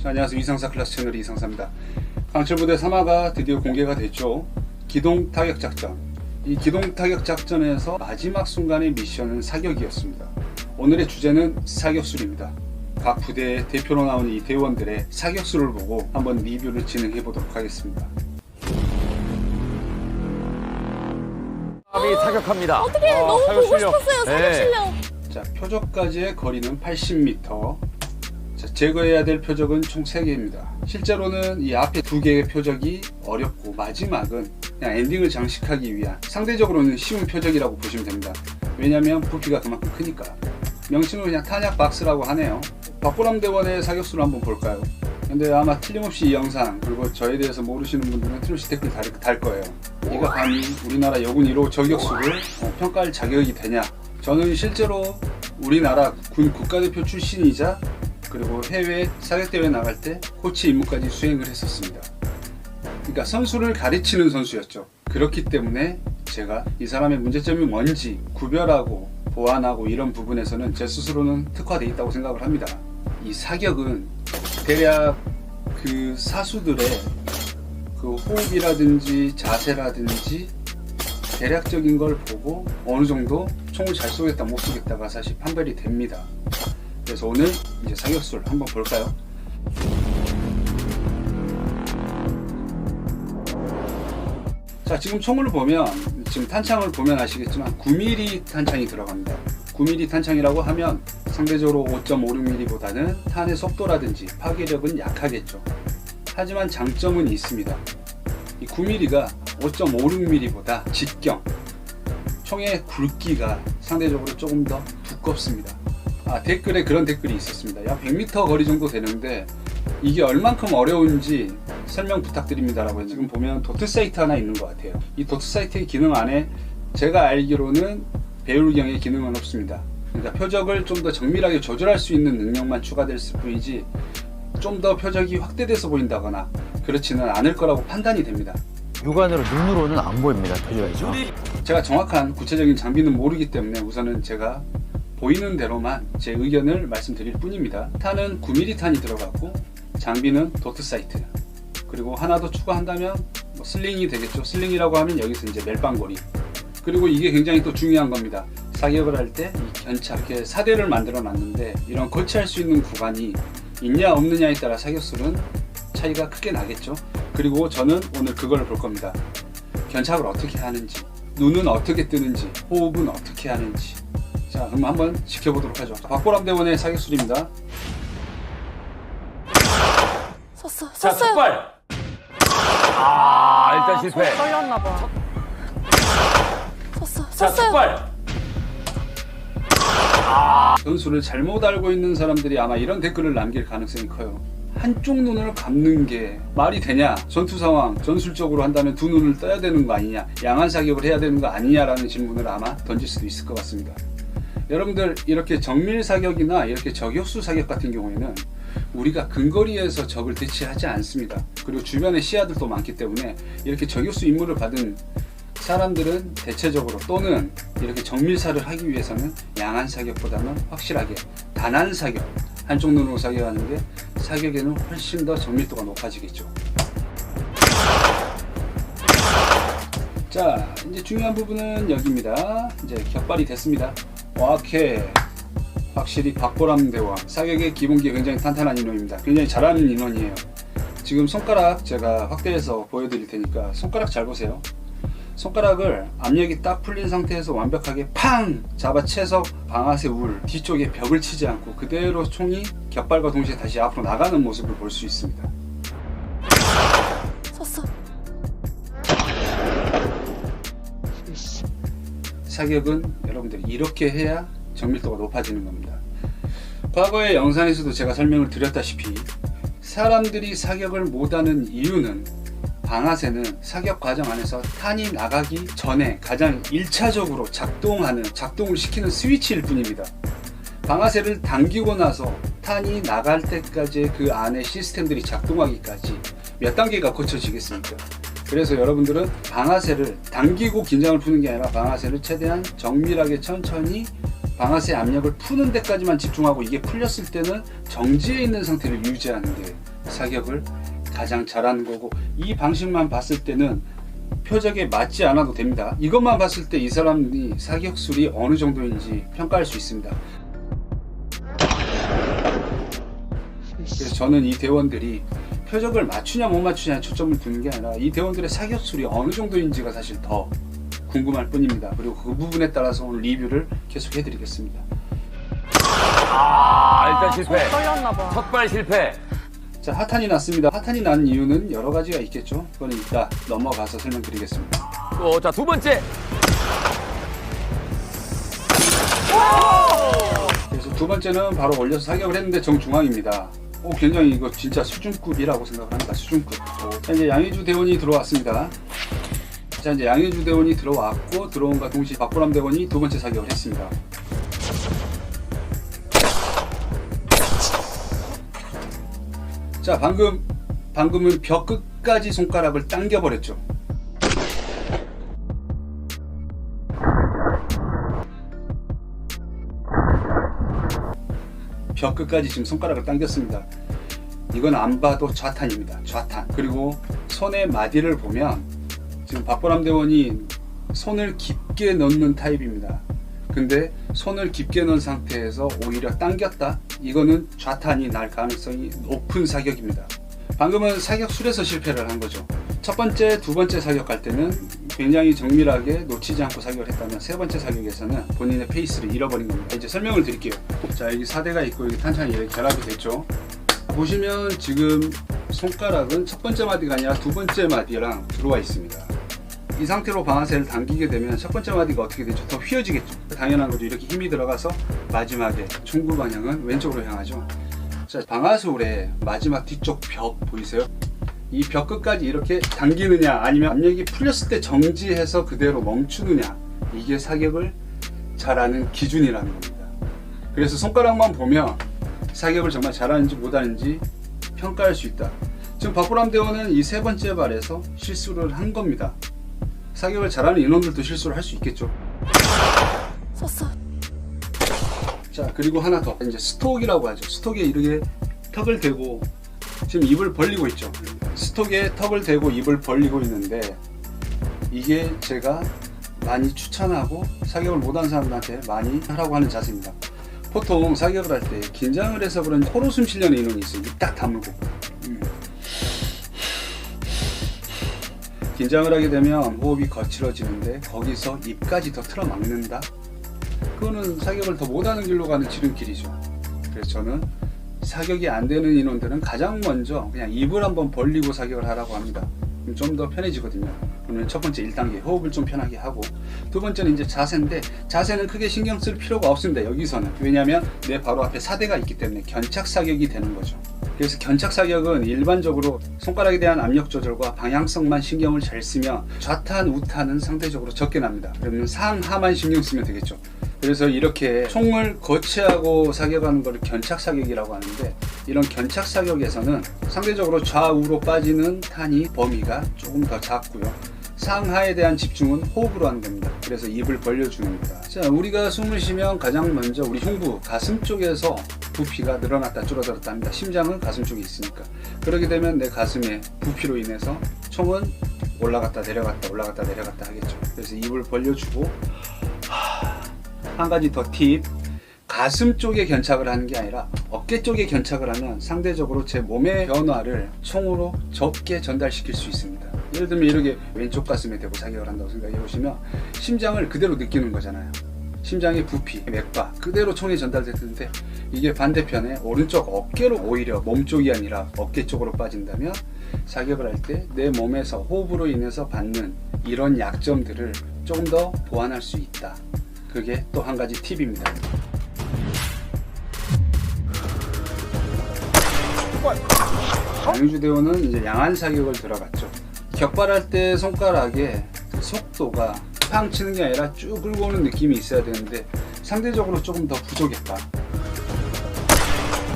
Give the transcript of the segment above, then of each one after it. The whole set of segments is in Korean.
자, 안녕하세요. 이상사 클래스 채널 이상사입니다. 강철부대 3화가 드디어 공개가 됐죠. 기동 타격 작전. 이 기동 타격 작전에서 마지막 순간의 미션은 사격이었습니다. 오늘의 주제는 사격술입니다. 각 부대의 대표로 나온 이 대원들의 사격술을 보고 한번 리뷰를 진행해 보도록 하겠습니다. 타격합니다. 어떻게 너무 사격 보고 실력. 싶었어요. 사격 실력. 자, 표적까지의 거리는 80m. 자, 제거해야 될 표적은 총 3개입니다. 실제로는 이 앞에 2개의 표적이 어렵고 마지막은 그냥 엔딩을 장식하기 위한 상대적으로는 쉬운 표적이라고 보시면 됩니다. 왜냐면 부피가 그만큼 크니까. 명칭은 그냥 탄약 박스라고 하네요. 박보람 대원의 사격수를 한번 볼까요? 근데 아마 틀림없이 이 영상 그리고 저에 대해서 모르시는 분들은 틀림없이 댓글 달 거예요. 이가 감히 우리나라 여군 1호 저격수를 평가할 자격이 되냐? 저는 실제로 우리나라 군 국가대표 출신이자 그리고 해외 사격대회 나갈 때 코치 임무까지 수행을 했었습니다. 그러니까 선수를 가르치는 선수였죠. 그렇기 때문에 제가 이 사람의 문제점이 뭔지 구별하고 보완하고 이런 부분에서는 제 스스로는 특화되어 있다고 생각을 합니다. 이 사격은 대략 그 사수들의 그 호흡이라든지 자세라든지 대략적인 걸 보고 어느 정도 총을 잘 쏘겠다 못 쏘겠다가 사실 판별이 됩니다. 그래서 오늘 이제 사격술 한번 볼까요? 자, 지금 총을 보면 지금 탄창을 보면 아시겠지만 9mm 탄창이 들어갑니다. 9mm 탄창이라고 하면 상대적으로 5.56mm보다는 탄의 속도라든지 파괴력은 약하겠죠. 하지만 장점은 있습니다. 이 9mm가 5.56mm보다 직경, 총의 굵기가 상대적으로 조금 더 두껍습니다. 댓글에 그런 댓글이 있었습니다. 약 100m 거리 정도 되는데 이게 얼만큼 어려운지 설명 부탁드립니다라고 지금 보면 도트 사이트 하나 있는 것 같아요. 이 도트 사이트의 기능 안에 제가 알기로는 배율경의 기능은 없습니다. 그러니까 표적을 좀 더 정밀하게 조절할 수 있는 능력만 추가됐을 뿐이지 좀 더 표적이 확대돼서 보인다거나 그렇지는 않을 거라고 판단이 됩니다. 육안으로 눈으로는 안 보입니다. 표적에서. 제가 정확한 구체적인 장비는 모르기 때문에 우선은 제가 보이는 대로만 제 의견을 말씀드릴 뿐입니다. 탄은 9mm 탄이 들어갔고 장비는 도트 사이트, 그리고 하나 더 추가한다면 뭐 슬링이 되겠죠. 슬링이라고 하면 여기서 이제 멜빵고리, 그리고 이게 굉장히 또 중요한 겁니다. 사격을 할 때 이 견착, 이렇게 사대를 만들어 놨는데 이런 거치할 수 있는 구간이 있냐 없느냐에 따라 사격술은 차이가 크게 나겠죠. 그리고 저는 오늘 그걸 볼 겁니다. 견착을 어떻게 하는지, 눈은 어떻게 뜨는지, 호흡은 어떻게 하는지. 자, 그럼 한번 지켜보도록 하죠. 박보람 대원의 사격술입니다. 섰어요. 자, 첫발. 일단 실패. 떨렸나봐. 자, 섰어요. 첫발. 전술을 잘못 알고 있는 사람들이 아마 이런 댓글을 남길 가능성이 커요. 한쪽 눈을 감는 게 말이 되냐? 전투 상황, 전술적으로 한다면 두 눈을 떠야 되는 거 아니냐? 양안 사격을 해야 되는 거 아니냐라는 질문을 아마 던질 수도 있을 것 같습니다. 여러분들, 이렇게 정밀 사격이나 이렇게 저격수 사격 같은 경우에는 우리가 근거리에서 적을 대치하지 않습니다. 그리고 주변에 시야들도 많기 때문에 이렇게 저격수 임무를 받은 사람들은 대체적으로 또는 이렇게 정밀사를 하기 위해서는 양안 사격보다는 확실하게 단안 사격, 한쪽 눈으로 사격하는데 사격에는 훨씬 더 정밀도가 높아지겠죠. 자, 이제 중요한 부분은 여기입니다. 이제 격발이 됐습니다. 오케이. 확실히 박보람 대원 사격의 기본기가 굉장히 탄탄한 인원입니다. 굉장히 잘하는 인원이에요. 지금 손가락 제가 확대해서 보여드릴 테니까 손가락 잘 보세요. 손가락을 압력이 딱 풀린 상태에서 완벽하게 팡 잡아채서 방아쇠 울 뒤쪽에 벽을 치지 않고 그대로 총이 격발과 동시에 다시 앞으로 나가는 모습을 볼 수 있습니다. 섰어. 사격은 여러분들이 이렇게 해야 정밀도가 높아지는 겁니다. 과거의 영상에서도 제가 설명을 드렸다시피 사람들이 사격을 못하는 이유는 방아쇠는 사격 과정 안에서 탄이 나가기 전에 가장 1차적으로 작동을 시키는 스위치일 뿐입니다. 방아쇠를 당기고 나서 탄이 나갈 때까지 그 안에 시스템들이 작동하기까지 몇 단계가 거쳐지겠습니까? 그래서 여러분들은 방아쇠를 당기고 긴장을 푸는 게 아니라 방아쇠를 최대한 정밀하게 천천히 방아쇠 압력을 푸는 데까지만 집중하고 이게 풀렸을 때는 정지해 있는 상태를 유지하는 게 사격을 가장 잘하는 거고, 이 방식만 봤을 때는 표적에 맞지 않아도 됩니다. 이것만 봤을 때 이 사람이 사격술이 어느 정도인지 평가할 수 있습니다. 그래서 저는 이 대원들이 표적을 맞추냐 못 맞추냐에 초점을 두는 게 아니라 이 대원들의 사격술이 어느 정도인지가 사실 더 궁금할 뿐입니다. 그리고 그 부분에 따라서 오늘 리뷰를 계속 해드리겠습니다. 일단 실패. 떨렸나봐. 첫발 실패. 자, 하탄이 났습니다. 하탄이 난 이유는 여러 가지가 있겠죠. 그건 이따 넘어가서 설명드리겠습니다. 자, 두 번째. 그래서 두 번째는 바로 올려서 사격을 했는데 정중앙입니다. 굉장히 이거 진짜 수준급이라고 생각을 합니다. 수준급. 자, 이제 양의주 대원이 들어왔습니다. 자, 이제 양의주 대원이 들어왔고, 들어온과 동시에 박보람 대원이 두 번째 사격을 했습니다. 자, 방금은 벽 끝까지 손가락을 당겨버렸죠. 벽 끝까지 지금 손가락을 당겼습니다. 이건 안 봐도 좌탄입니다. 좌탄. 그리고 손의 마디를 보면 지금 박보람 대원이 손을 깊게 넣는 타입입니다. 근데 손을 깊게 넣은 상태에서 오히려 당겼다? 이거는 좌탄이 날 가능성이 높은 사격입니다. 방금은 사격술에서 실패를 한 거죠. 첫 번째, 두 번째 사격할 때는 굉장히 정밀하게 놓치지 않고 사격을 했다면, 세 번째 사격에서는 본인의 페이스를 잃어버린 겁니다. 이제 설명을 드릴게요. 자, 여기 사대가 있고 여기 탄창이 이렇게 결합이 됐죠. 보시면 지금 손가락은 첫 번째 마디가 아니라 두 번째 마디랑 들어와 있습니다. 이 상태로 방아쇠를 당기게 되면 첫 번째 마디가 어떻게 되죠? 더 휘어지겠죠. 당연한 거죠. 이렇게 힘이 들어가서 마지막에 총구 방향은 왼쪽으로 향하죠. 자, 방아쇠의 마지막 뒤쪽 벽 보이세요? 이 벽 끝까지 이렇게 당기느냐, 아니면 압력이 풀렸을 때 정지해서 그대로 멈추느냐, 이게 사격을 잘하는 기준이라는 겁니다. 그래서 손가락만 보면 사격을 정말 잘하는지 못하는지 평가할 수 있다. 지금 박보람 대원은 이 세 번째 발에서 실수를 한 겁니다. 사격을 잘하는 인원들도 실수를 할 수 있겠죠. 썼어. 자, 그리고 하나 더. 이제 스톡이라고 하죠. 스톡에 이렇게 턱을 대고 지금 입을 벌리고 있죠. 스톡에 턱을 대고 입을 벌리고 있는데, 이게 제가 많이 추천하고 사격을 못하는 사람들한테 많이 하라고 하는 자세입니다. 보통 사격을 할 때 긴장을 해서 그런지 코로 숨 쉬려는 인원이 있어요. 입 딱 다물고. 긴장을 하게 되면 호흡이 거칠어지는데 거기서 입까지 더 틀어막는다? 그거는 사격을 더 못하는 길로 가는 지름길이죠. 그래서 저는 사격이 안 되는 인원들은 가장 먼저 그냥 입을 한번 벌리고 사격을 하라고 합니다. 좀 더 편해지거든요. 그러면 첫 번째 1단계 호흡을 좀 편하게 하고, 두 번째는 이제 자세인데, 자세는 크게 신경 쓸 필요가 없습니다. 여기서는. 왜냐하면 내 바로 앞에 사대가 있기 때문에 견착 사격이 되는 거죠. 그래서 견착 사격은 일반적으로 손가락에 대한 압력 조절과 방향성만 신경을 잘 쓰면 좌탄, 우탄은 상대적으로 적게 납니다. 그러면 상하만 신경 쓰면 되겠죠. 그래서 이렇게 총을 거치하고 사격하는 걸 견착 사격이라고 하는데, 이런 견착 사격에서는 상대적으로 좌우로 빠지는 탄이 범위가 조금 더 작고요. 상하에 대한 집중은 호흡으로 하는 겁니다. 그래서 입을 벌려주는 겁니다. 자, 우리가 숨을 쉬면 가장 먼저 우리 흉부, 가슴 쪽에서 부피가 늘어났다 줄어들었다 합니다. 심장은 가슴 쪽에 있으니까. 그렇게 되면 내 가슴에 부피로 인해서 총은 올라갔다 내려갔다 올라갔다 내려갔다 하겠죠. 그래서 입을 벌려주고, 한 가지 더 팁. 가슴 쪽에 견착을 하는 게 아니라 어깨 쪽에 견착을 하면 상대적으로 제 몸의 변화를 총으로 적게 전달시킬 수 있습니다. 예를 들면 이렇게 왼쪽 가슴에 대고 사격을 한다고 생각해 보시면 심장을 그대로 느끼는 거잖아요. 심장의 부피, 맥박 그대로 총에 전달됐는데, 이게 반대편에 오른쪽 어깨로 오히려 몸 쪽이 아니라 어깨 쪽으로 빠진다면 사격을 할 때 내 몸에서 호흡으로 인해서 받는 이런 약점들을 조금 더 보완할 수 있다. 그게 또 한 가지 팁입니다. 양의주 대원은 이제 양안 사격을 들어갔죠. 격발할 때 손가락의 속도가 팡 치는 게 아니라 쭉 끌고 오는 느낌이 있어야 되는데 상대적으로 조금 더 부족했다.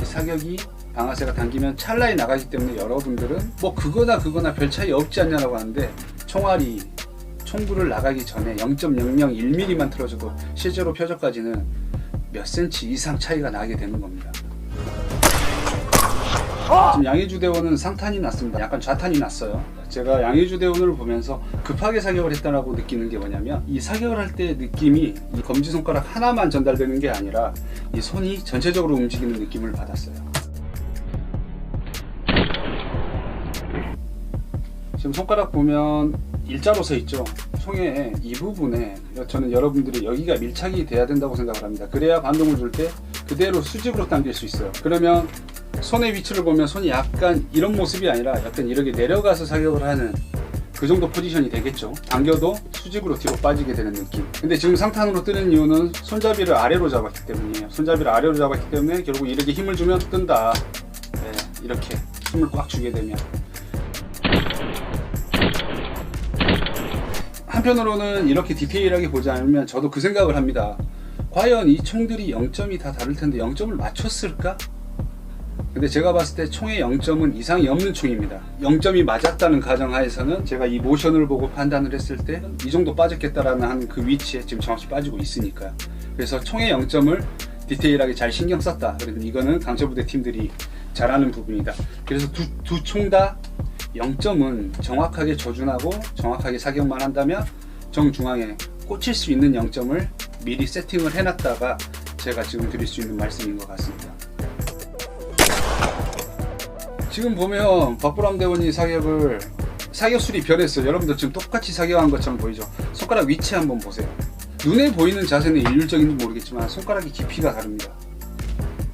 사격이 방아쇠가 당기면 찰나에 나가기 때문에 여러분들은 뭐 그거나 별 차이 없지 않냐라고 하는데, 총알이 총구를 나가기 전에 0.001mm만 틀어줘도 실제로 표적까지는 몇 센치 이상 차이가 나게 되는 겁니다. 지금 양의주 대원은 상탄이 났습니다. 약간 좌탄이 났어요. 제가 양의주 대원을 보면서 급하게 사격을 했다라고 느끼는 게 뭐냐면 이 사격을 할 때 느낌이 이 검지손가락 하나만 전달되는 게 아니라 이 손이 전체적으로 움직이는 느낌을 받았어요. 지금 손가락 보면 일자로 서 있죠. 총의 이 부분에 저는 여러분들이 여기가 밀착이 돼야 된다고 생각을 합니다. 그래야 반동을 줄 때 그대로 수직으로 당길 수 있어요. 그러면 손의 위치를 보면 손이 약간 이런 모습이 아니라 약간 이렇게 내려가서 사격을 하는 그 정도 포지션이 되겠죠. 당겨도 수직으로 뒤로 빠지게 되는 느낌. 근데 지금 상탄으로 뜨는 이유는 손잡이를 아래로 잡았기 때문이에요. 손잡이를 아래로 잡았기 때문에 결국 이렇게 힘을 주면 뜬다. 네, 이렇게 힘을 꽉 주게 되면. 한편으로는 이렇게 디테일하게 보지 않으면 저도 그 생각을 합니다. 과연 이 총들이 0점이 다 다를 텐데 0점을 맞췄을까? 근데 제가 봤을 때 총의 0점은 이상이 없는 총입니다. 0점이 맞았다는 가정하에서는 제가 이 모션을 보고 판단을 했을 때 이 정도 빠졌겠다라는 그 위치에 지금 정확히 빠지고 있으니까요. 그래서 총의 0점을 디테일하게 잘 신경 썼다. 그래서 이거는 강철부대 팀들이 잘하는 부분이다. 그래서 두 총 다 0점은 정확하게 조준하고 정확하게 사격만 한다면 정중앙에 꽂힐 수 있는 0점을 미리 세팅을 해놨다가 제가 지금 드릴 수 있는 말씀인 것 같습니다. 지금 보면 박보람 대원이 사격술이 변했어요. 여러분들 지금 똑같이 사격한 것처럼 보이죠? 손가락 위치 한번 보세요. 눈에 보이는 자세는 일률적인지 모르겠지만 손가락의 깊이가 다릅니다.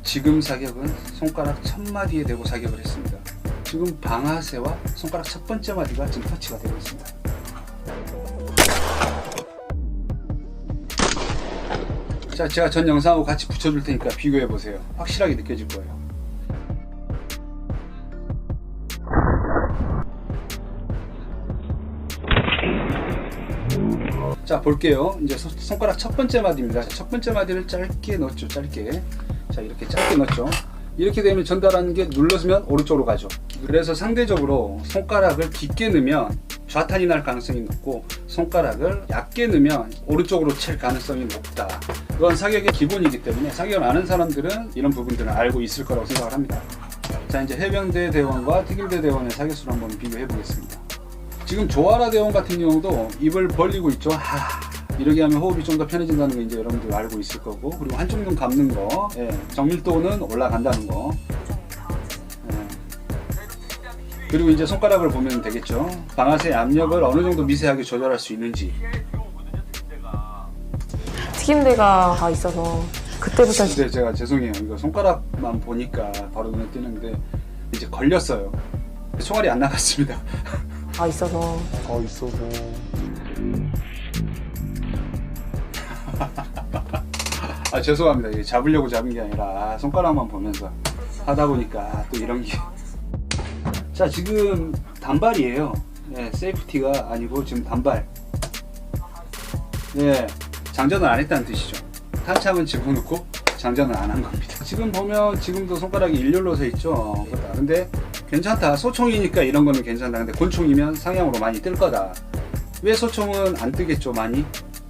지금 사격은 손가락 첫 마디에 대고 사격을 했습니다. 지금 방아쇠와 손가락 첫 번째 마디가 지금 터치가 되고 있습니다. 자, 제가 전 영상하고 같이 붙여줄 테니까 비교해 보세요. 확실하게 느껴질 거예요. 자, 볼게요. 이제 손가락 첫 번째 마디입니다. 첫 번째 마디를 짧게 넣었죠. 짧게. 자, 이렇게 짧게 넣었죠. 이렇게 되면 전달하는 게 눌러주면 오른쪽으로 가죠. 그래서 상대적으로 손가락을 깊게 넣으면 좌탄이 날 가능성이 높고 손가락을 얕게 넣으면 오른쪽으로 칠 가능성이 높다. 그건 사격의 기본이기 때문에 사격을 아는 사람들은 이런 부분들을 알고 있을 거라고 생각을 합니다. 자, 이제 해병대 대원과 특임대 대원의 사격수를 한번 비교해 보겠습니다. 지금 조아라 대원 같은 경우도 입을 벌리고 있죠. 이렇게 하면 호흡이 좀 더 편해진다는 거 이제 여러분들 알고 있을 거고, 그리고 한쪽 눈 감는 거, 정밀도는 올라간다는 거. 그리고 이제 손가락을 보면 되겠죠. 방아쇠 압력을 어느 정도 미세하게 조절할 수 있는지. 튀김대가 다 있어서 그때부터 근데 제가 죄송해요. 이거 손가락만 보니까 바로 눈에 띄는데 이제 걸렸어요. 총알이 안 나갔습니다. 다 있어서 죄송합니다. 이게 잡으려고 잡은 게 아니라 손가락만 보면서 하다 보니까 또 이런 게. 자, 지금 단발이에요. 세이프티가 아니고 지금 단발. 장전을 안 했다는 뜻이죠. 탄창은 집어넣고 장전을 안 한 겁니다. 지금 보면 지금도 손가락이 일렬로 서 있죠. 근데 괜찮다. 소총이니까 이런 거는 괜찮다. 근데 권총이면 상향으로 많이 뜰 거다. 왜 소총은 안 뜨겠죠? 많이?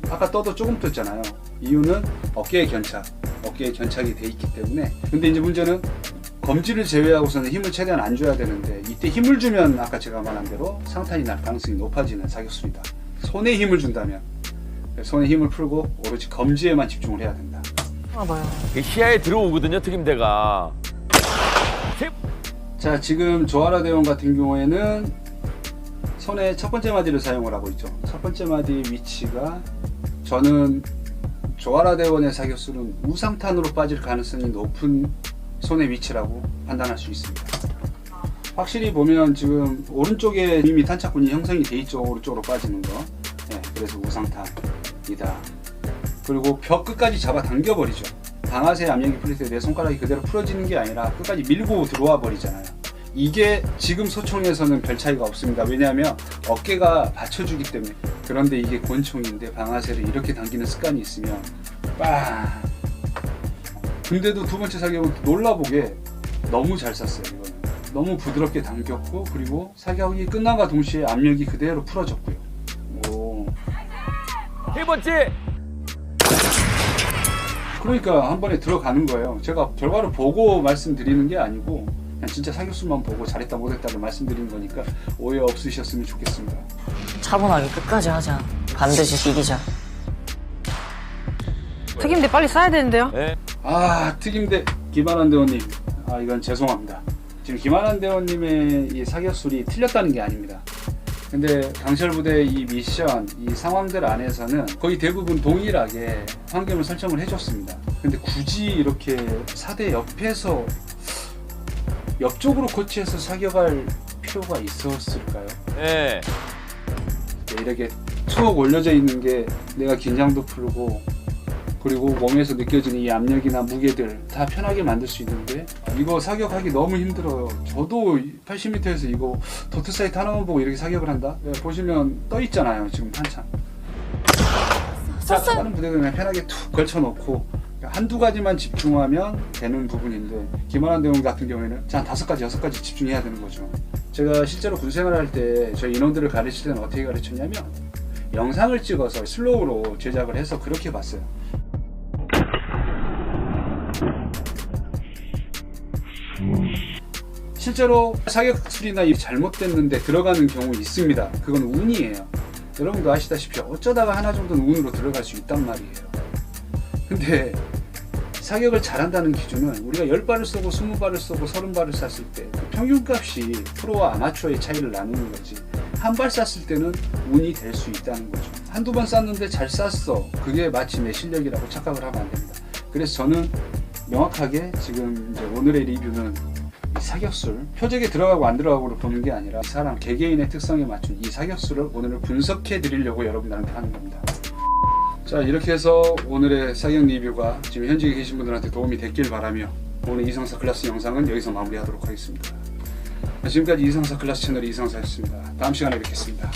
아까 떠도 조금 떴잖아요. 이유는 어깨에 견착이 돼 있기 때문에. 근데 이제 문제는 검지를 제외하고서는 힘을 최대한 안 줘야 되는데, 이때 힘을 주면 아까 제가 말한 대로 상탄이 날 가능성이 높아지는 사격술이다. 손에 힘을 준다면 손에 힘을 풀고 오로지 검지에만 집중을 해야 된다. 봐요. 시야에 들어오거든요, 특임대가. 자, 지금 조아라 대원 같은 경우에는 손에 첫 번째 마디를 사용을 하고 있죠. 첫 번째 마디 위치가, 저는 조아라 대원의 사격술은 우상탄으로 빠질 가능성이 높은 손의 위치라고 판단할 수 있습니다. 확실히 보면 지금 오른쪽에 이미 탄착군이 형성이 돼 있죠. 오른쪽으로 빠지는 거. 그래서 우상탄이다. 그리고 벽 끝까지 잡아 당겨버리죠. 방아쇠 압력이 풀릴 때 내 손가락이 그대로 풀어지는 게 아니라 끝까지 밀고 들어와 버리잖아요. 이게 지금 소총에서는 별 차이가 없습니다. 왜냐하면 어깨가 받쳐주기 때문에. 그런데 이게 권총인데 방아쇠를 이렇게 당기는 습관이 있으면 빵! 근데도 두 번째 사격은 놀라보게 너무 잘 쐈어요. 이거는 너무 부드럽게 당겼고, 그리고 사격이 끝남과 동시에 압력이 그대로 풀어졌고요. 오. 세 번째. 그러니까 한 번에 들어가는 거예요. 제가 결과를 보고 말씀드리는 게 아니고 그냥 진짜 사교수만 보고 잘했다 못했다를 말씀드리는 거니까 오해 없으셨으면 좋겠습니다. 차분하게 끝까지 하자. 반드시 이기자. 특임대 빨리 싸야 되는데요? 네. 아, 특임대 김한환 대원님, 아 이건 죄송합니다. 지금 김한환 대원님의 이 사격술이 틀렸다는 게 아닙니다. 근데 강철부대 이 미션, 이 상황들 안에서는 거의 대부분 동일하게 환경을 설정을 해줬습니다. 근데 굳이 이렇게 사대 옆에서 옆쪽으로 코치해서 사격할 필요가 있었을까요? 네. 이렇게 툭 올려져 있는 게 내가 긴장도 풀고 그리고 몸에서 느껴지는 이 압력이나 무게들 다 편하게 만들 수 있는데 이거 사격하기 너무 힘들어요. 저도 80m에서 이거 도트 사이트 하나만 보고 이렇게 사격을 한다? 네, 보시면 떠 있잖아요. 지금 한참. 다른 부대는 그냥 편하게 툭 걸쳐놓고 한두 가지만 집중하면 되는 부분인데 김한환 대원 같은 경우에는 한 5가지, 6가지 집중해야 되는 거죠. 제가 실제로 군생활을 할 때 저희 인원들을 가르칠 때는 어떻게 가르쳤냐면 영상을 찍어서 슬로우로 제작을 해서 그렇게 봤어요. 실제로 사격술이나 잘못됐는데 들어가는 경우 있습니다. 그건 운이에요. 여러분도 아시다시피 어쩌다가 하나 정도는 운으로 들어갈 수 있단 말이에요. 근데 사격을 잘한다는 기준은 우리가 10발을 쏘고 20발을 쏘고 30발을 쐈을 때 그 평균값이 프로와 아마추어의 차이를 나누는 거지. 한 발 쐈을 때는 운이 될 수 있다는 거죠. 한두 번 쐈는데 잘 쐈어. 그게 마치 내 실력이라고 착각을 하면 안 됩니다. 그래서 저는 명확하게 지금 이제 오늘의 리뷰는 이 사격술, 표적에 들어가고 안 들어가고를 보는 게 아니라 이 사람 개개인의 특성에 맞춘 이 사격술을 오늘 분석해 드리려고 여러분들한테 하는 겁니다. 자, 이렇게 해서 오늘의 사격 리뷰가 지금 현직에 계신 분들한테 도움이 됐길 바라며 오늘 이성사 클래스 영상은 여기서 마무리하도록 하겠습니다. 지금까지 이성사 클래스 채널의 이성사였습니다. 다음 시간에 뵙겠습니다.